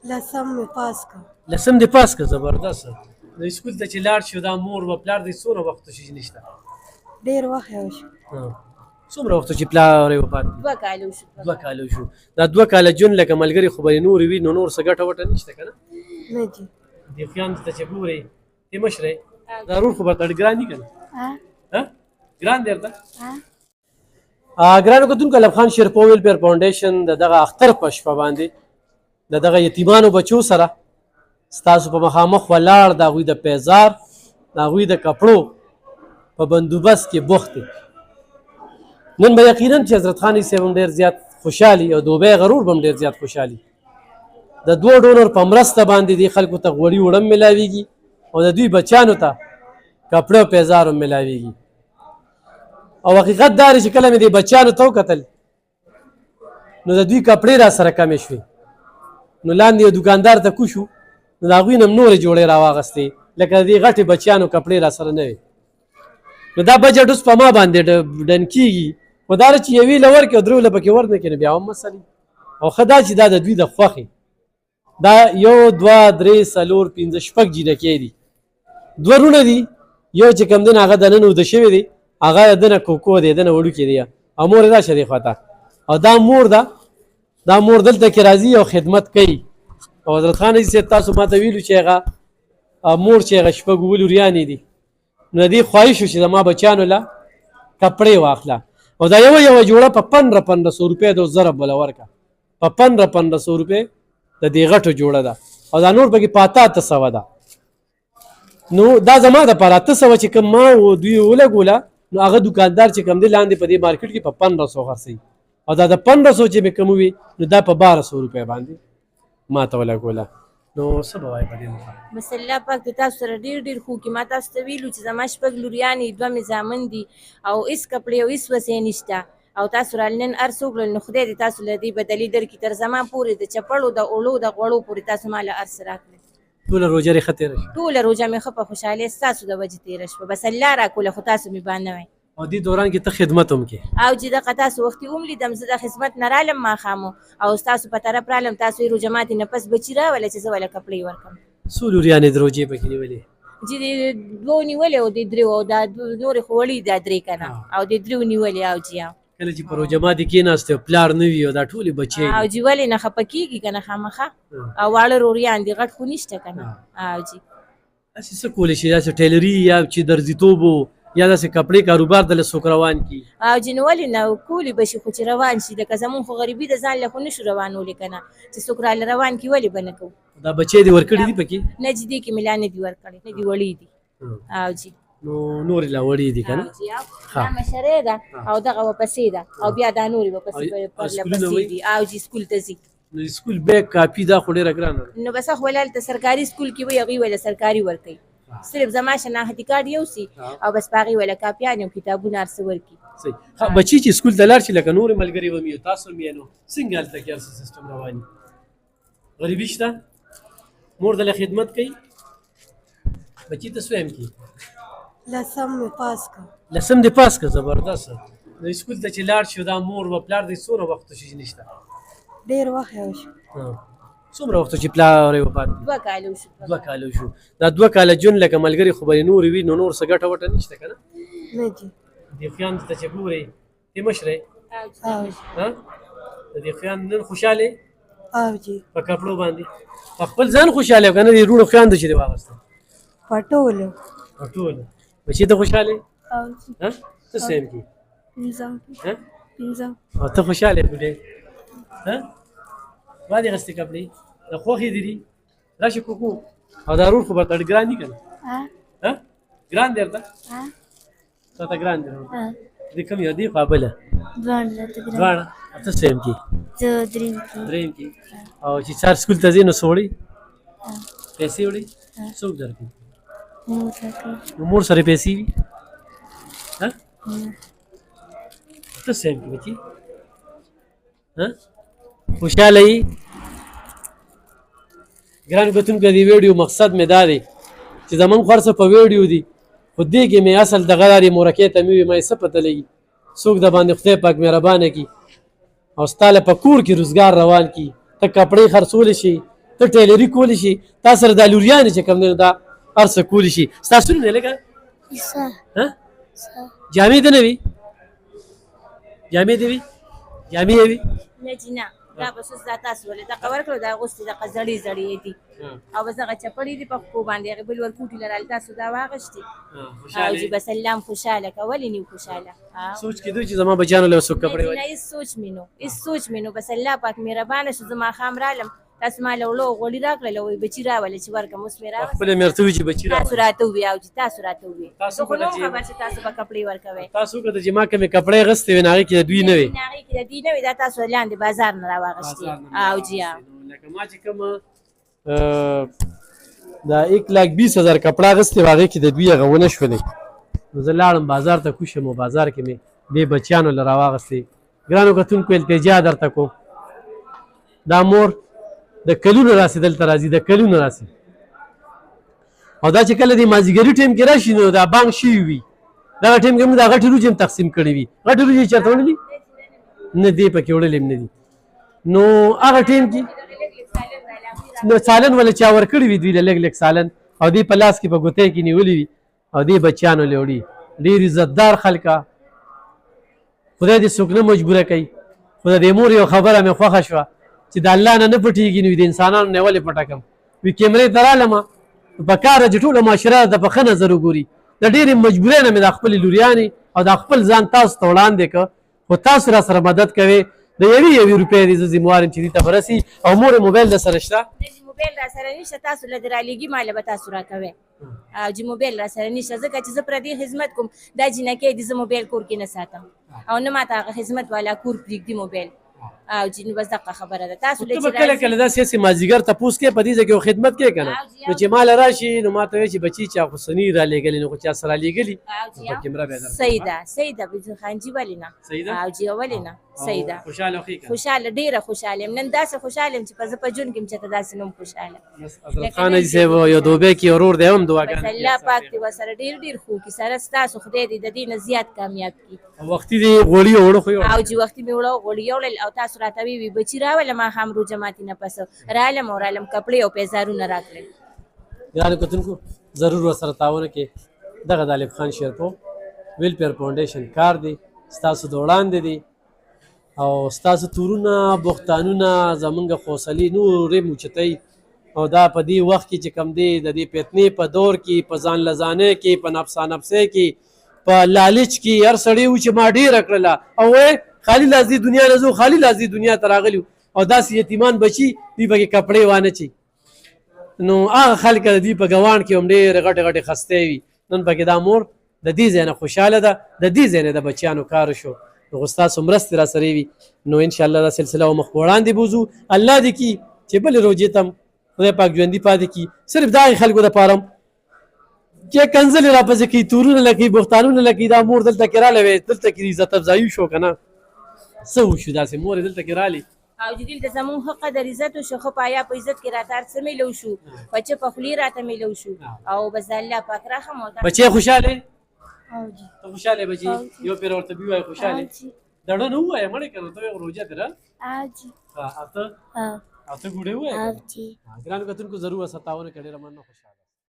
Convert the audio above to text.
لسم مې پاس کړ. لسم دې پاس کړ، زبردست. نو سکول ته چې لاړ شو دا مور و پلار دې څومره وخت شي نشته؟ ډېر وخت یې وشو. څومره وخت چې پلار یې وفات؟ 2 کاله وشو. 2 کاله وشو. دا 2 کاله جون لکه ملګري خو به نور وي، نو نور څه ګټه وټه نشته که نه؟ نه جي. دې خویندو ته چې ګورې ته مشره دا رور خو به تړ ګران دي که نه؟ ګران دی ورته؟ ګرانو کتونکو، علم خان شیرپور ویلفیر فاونډیشن د دغه اختر په شپه باندې د دغه یتیمانو بچو سره ستاسو په مخامخ ولاړ د هغوی د پیزار د هغوی د کپړو په بندوبست کې بوخت دی. نن به یقینا چې حضرت خان صاحب هم ډېر زیات خوشحالي او دوبی غرور به هم ډېر زیات خوشحالي. د 2 ډونر په مرسته باندې دې خلکو ته غوړي وړم میلاویږي او د دوی بچیانو ته کپړه او پیزار هم میلاویږي. او حقیقت دا دی چې کله مې دې بچیانو ته وکتل نو د دوی کپړې را سره کمې شوې، نو لاندې یو دوکاندار ته کوشو نو د هغوی نه هم نورې جوړې راواغستې لکه د دې غټې بچیانو کپړې را سره نه وې. نو دا بجټ اوس په ما باندې ډن کېږي، خو دا چې یوې له ورکړې او 3 له پکې ور نه کړي نو بیا هم مسلې. او ښه دا چې دا د دوی د خوښې دا 1 2 3 4 5 6 جینکې دي، 2 رونه دي، یو چې کوم دی هغه دننه اوده شوی دی، هغه دنه کوکو دی، دنه وړوکی دی، او مور یې راشه دې خواته، او دا مور ده، دا مور دلته کې راځي او خدمت کوي. او حضرت خان صاحب تاسو ماته ویلو چې هغه مور چې هغه 6 ولوریانې دي، نو دې خواهش وشي زما بچیانو له کپړې واخله، او دا یوه جوړه په 1500 روپۍ د ضرب بله ورکړه، په 1500 روپۍ د دې غټو جوړه ده، او دا نور پکې په 800 ده. نو دا زما دپاره 800 چې کوم ما دوی ولګوله، نو هغه دوکاندار چې کوم دی لاندې په دې مارکیټ کې په 1500 خرڅوي، او دا د 1500 چې مې کوم وي نو دا په 1200 روپۍ باندې ما ته ولګوله. نو څه به وایې په دې مخه؟ بس الله پاک د تاسو سره ډېر ښو کړي. ما تاسو ته ویلو چې زما 6 لوریانې 2 مې زامن دي او هېڅ کپړې او هېڅ وسې نشته، او تاسو رالنن هر څوک نو خدای دې تاسو له دې بدلې درکړي، تر زما پورې د چپړو د اوړو د غوړو پورې تاسو ما له هر څه راکړئ. ټوله روژه دې ښه تېره شوه؟ ټوله روژه مې ښه په خوشحالۍ ستاسو د وجې تېره شوه، بس الله راکوله خو تاسو مې بانه وی. او دې دوران کې ته خدمت هم کې؟ او چې دغه تاسو وختي هم لیدم، زه د خدمت نه رالم ماښامو او ستاسو په طرف رالم، تاسو یې روژه ماتې نه پس بچي راوله چې زه وله کپړې ورکړم. څو لوریانې د روژې پکې نیولې؟ چې د 2 نیولې او د 3 او دا نورې خو وړي دا 3 که نه، او د 3 نیولې. او جي کله چې په روژه ماتې کېناستې او پلار نه وي او دا ټولې بچې او جي ولې نه خفه کېږي که نه خامخا، او واړه روریان دي غټ خو نشته که نه. او جي داسې څه کولی شي، داسې ټیلري یا چې درځیتوب یا داسې کپړې کاروبار دله څوک روان کړي؟ او جي نو ولې نه کولی به شي، خو چې روان شي لکه زمونږ خو غریبي د ځان له خو نشو روانولی که نه، چې څوک راله روان کړي ولې به نه کوو. دا بچې دې ورکړي دي پکې؟ نه جي دې کې مې لا نه دي ورکړي، نه دي وړي دي. او جي نو نورې لا وړې دي که نه؟ دا مشرې ده او دغه ورپسې ده، او بیا دا نورې ورپسې پرلپسې دي. او جي سکول ته ځي. نو سکول بیگ کاپي دا خو ډېره ګرانه ده. نو بس خو هلته سرکاري سکول کې وي، هغوی وله سرکاري ورکوي، صرف زما شناختي کارډ یوسي او بس په هغې وله کاپیان او کتابونه هر څه ورکړي. صحیح. بچي چې سکول ته لاړ شي لکه نورې ملګري به مې تاسو هم یې، نو څنګه هلته کې هر څه سیسټم روان وي؟ غریبي شته؟ مور دله خدمت کوي؟ بچي ته څه ویم کړي؟ لسم مې پاس کړ. لسم دې پاس کړ، زبردست. نو سکول ته چې لاړ شو دا مور و پلار دې څومره وخت شي نشته؟ ډېر وخت یې وشو. څومره وخت چې پلار یې وفات؟ 2 کاله وشو. 2 کاله وشو. دا 2 کاله جون لکه ملګري خو به نور وي، نو نور څه ګټه وټه نشته که نه؟ نه جي. دې خویندو ته چې ګورې ته مشره او د دې خویندو نن خوشحالې او جي. په کپړو باندې په خپل ځان خوشحاله که نه دې وروڼو خویندو چې دې واغېسته؟ په ټولو. په ټولو. بچي ته خوشحالې؟ او جي. ته څه ویم کړي؟ 15. او ته خوشحاله بوډۍ؟ ما دې اخېستې کپړې د خوښې دې دي؟ راشه کوکو. او دا رور خو به تړ ګران دي که نه؟ ګران دی ورته؟ تا ته ګران دی؟ دې کوم یو دی خوا بله؟ دواړه. ته څه ویم کړي؟ زه درېیم کې. او چې سهار سکول ته ځې نو څه وړې؟ پیسې وړې؟ څوک درکوي؟ نو مور سره پیسې وي؟ ته څه ویم کړي بچي؟ خوشحاله یې؟ ګرانو کتونکو د دې ویډیو مقصد مې دا دی چې زمونږ خو هر څه په ویډیو دي، خو دې کې مې اصل دغه دا دی مورکې ته مې وي ما یې څه پته لګي، څوک د باندې خدای پاک مهربانه کړي او ستا له په کور کې روزګار روان کړي، ته کپړې خرڅولی شي، ته ټیلري کولی شي تا سره دا لوریانې چې کوم دی نو دا هر څه کولی شي ستاسو نوم دی لکه جامې دې نه وي جامې دې وي جامې یې وي نجینا دا بس اوس دا تاسو ولې دغه ورکړو دا اغوستې دغه زړې زړې دي او بس هغه چپړې دي په پښو باندې هغې بل ورکوټي لرل تاسو دا واغشتې او جي بس الله هم خوشحاله که ولې نه یو خوشحاله سوچ کېدو چې زما بچیانو له څوک کپړې نه هېڅ سوچ مې نو هېڅ سوچ مې نو بس الله پاک مهربانه شو زه ماښام رالم تاسو ما له وړو غوړي راکړل وایي بچي راولې چې ورکړم اوس مې راوړل خپله مې ورته ووایي چې بچي تاسو راته ووایي او جي تاسو راته ووایي تاسو زه خو نه کله چې- خبر چې تاسو به کپړې ورکوئ تاسو وکړه چې ما کومې کپړې اخیستې وې نو هغې کې د دوی نه وې هغې کې د دوی نه وي دا تاسو لاندې بازار نه راواغشتې او جي لکه ما چې کوم دا 1,20,000 کپړه اخیستې وه هغې کې د دوی هغه ونه شولې نو زه لاړم بازار ته کوشم او بازار کې مې دې بچیانو له راواغستې ګرانو کتونکو التجا درته کوم دا مور د کلونو راسي دلته راځي د کلونو راسي او دا چې کله د مازدیګري ټایم کې راشي نو دا بانک شوي وي دغه ټایم کې موږ دا غټې روجې هم تقسیم کړې وي غټې روجې چېرته وړلي نه دی پکې وړلې هم نه دي نو هغه ټایم کې نو سالن ولې چا ورکړي وي دوی له لږ لږ سالن او دوی په لاس کې په ګوتۍ کې نیولي وي او دې بچیانو له وړي ډېر عزتدار خلکه خدای دې څوک نه مجبوره کوي خو د دې مور یو خبره مې خوښه شوه چې د الله نه پټېږي نو د انسانانو نه ولې پټه کړم وي کیمرې ته رالمه په کاره چې ټوله معاشره د په ښه نظر وګوري د ډېرې مجبورۍ نه مې د خپلې لوریانې او د خپل ځان تاسو ته وړاندې کړ خو تاسو را سره مدد کوئ د یوې روپۍ دې زه ذموار یم چې دې ته به رسي او مور موبایل در سره شته موبایل را سره نشته تاسو له دې رالیږي ماله به تاسو راکوئ او جي موبایل را سره نشته ځکه چې زه پردې خدمت کوم دا جینکۍ دي زه موبایل کور کې نه ساتم او نه ماته هغه خدمت والا کور پرېږدي موبایل او جی نو بس دغه خبره ده تاسو ته به کله کله داسې هسې مازدیګر تپوس کې په دې ځای کې خدمت کې که نه نو چې ما له راشي نو ما ته وایي چې بچي چا خو سني را لېږلي نو خو چا سره رالیږلي په کیمره به صحیح ده صحیح ده بجو خانجي ولې نه صحیح ده او جی ولې نه صحیح ده خوشحاله خو یې که خوشحاله ډېره خوشحاله یم نن داسې خوشحاله یم چې په زه په ژوند کې م چېرته داسې نه م خوشحاله حضرت خان حاجي صاحب یو دوبۍ کې ورور دی هم بس دعاګانې الله پاک دې ورسره ډېر ډېر خو کړي سره ستاسو خدای دې د دې نه زیات کامیاب کړي وختي دې غوړي وړو خو او جی وختي مې وړه غوړي یوړل او تاسو راته وی بچي راوله ماښام روژه ماتي نه پس رالم او رالم کپړې او پیزارونه راکړل ګرانو کتونکو ضرور ورسره تعاون کې دغه د الف خان شیرپو ویلفیر فاونډیشن کار دی ستاسو د وړاندې دی او ستاسو تورونه بختانونه زمونږ حوصلې نورې موچتۍ او دا په دې وخت کې چې کم دی د دې فتنې په دور کې په ځان لزانۍ کې په نفسا نفسۍ کې په لالچ کې هر سړی و چې ما ډېره کړله او خالي لاس دې دنیا نه ځو خالي لاس دې دنیا ته راغلي او داسې یتیمان بچي دوی پکې کپړې وانه چي نو هغه خلک د دوی په ګوان کې هم ډېرې غټې غټې خستې وي نن پکې دا مور د دې ځای نه خوشحاله ده د دې ځای نه د بچیانو کار شو نو خو ستاسو مرستې را سره وي نو انشاءالله دا سلسله به مخ په وړاندې بوځو الله دې کي چې بلې روژې ته خدای پاک ژوندي پاتې کي صرف د هغې خلکو دپاره چې کنځلې راپسې کوي تورونه لکوي بختانونه لکوي دا مور دلته کې رالی وی دلته کې عزت افزایي شو که نه څه وشو داسې مور یې دلته کې رالي او چې دلته زمونږ ښه قدر عزت وشو ښه پایا په عزت کې راته هر څه میلو شو بچه په خولې راته میلو شو او بس د الله پاک رحم او بچی خوشحاله او جی ته خوشحاله بچی یو پیر ورته بي وای خوشحاله دړه نو وای مړ کړه ته روزه تر او جی اته ګوډه وای او جی ګران کتونکو ضرور 57 کړي رمن خوشحاله